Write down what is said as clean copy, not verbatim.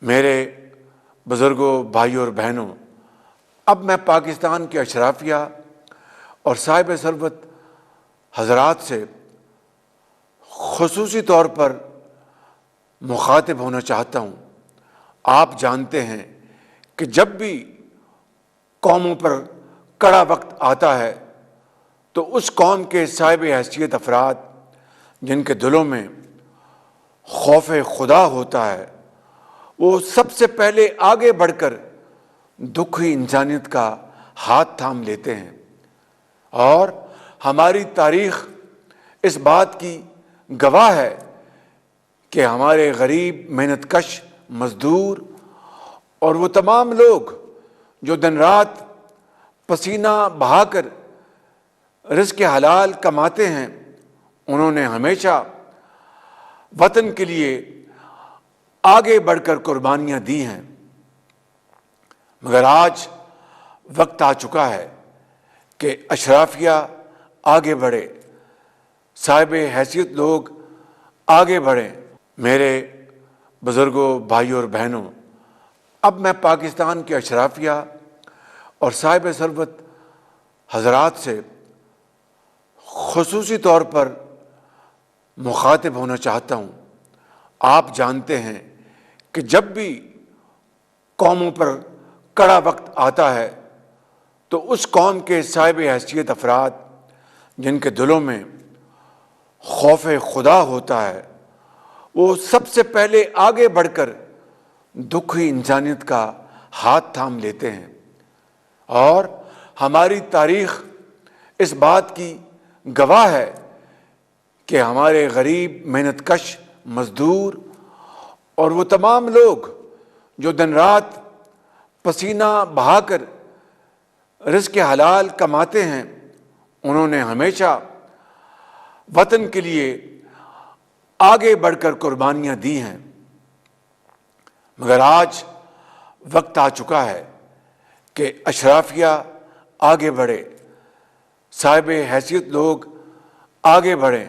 میرے بزرگوں، بھائیوں اور بہنوں، اب میں پاکستان کے اشرافیہ اور صاحب ثروت حضرات سے خصوصی طور پر مخاطب ہونا چاہتا ہوں۔ آپ جانتے ہیں کہ جب بھی قوموں پر کڑا وقت آتا ہے تو اس قوم کے صاحب حیثیت افراد جن کے دلوں میں خوف خدا ہوتا ہے، وہ سب سے پہلے آگے بڑھ کر دکھی انسانیت کا ہاتھ تھام لیتے ہیں، اور ہماری تاریخ اس بات کی گواہ ہے کہ ہمارے غریب، محنت کش مزدور اور وہ تمام لوگ جو دن رات پسینہ بہا کر رزق حلال کماتے ہیں، انہوں نے ہمیشہ وطن کے لیے آگے بڑھ کر قربانیاں دی ہیں۔ مگر آج وقت آ چکا ہے کہ اشرافیہ آگے بڑھے، صاحب حیثیت لوگ آگے بڑھیں۔ میرے بزرگوں، بھائیوں اور بہنوں، اب میں پاکستان کے اشرافیہ اور صاحب ثروت حضرات سے خصوصی طور پر مخاطب ہونا چاہتا ہوں۔ آپ جانتے ہیں کہ جب بھی قوموں پر کڑا وقت آتا ہے تو اس قوم کے صاحب حیثیت افراد جن کے دلوں میں خوف خدا ہوتا ہے، وہ سب سے پہلے آگے بڑھ کر دکھی انسانیت کا ہاتھ تھام لیتے ہیں، اور ہماری تاریخ اس بات کی گواہ ہے کہ ہمارے غریب، محنت کش مزدور اور وہ تمام لوگ جو دن رات پسینہ بہا کر رزق حلال کماتے ہیں، انہوں نے ہمیشہ وطن کے لیے آگے بڑھ کر قربانیاں دی ہیں۔ مگر آج وقت آ چکا ہے کہ اشرافیہ آگے بڑھے، صاحب حیثیت لوگ آگے بڑھیں۔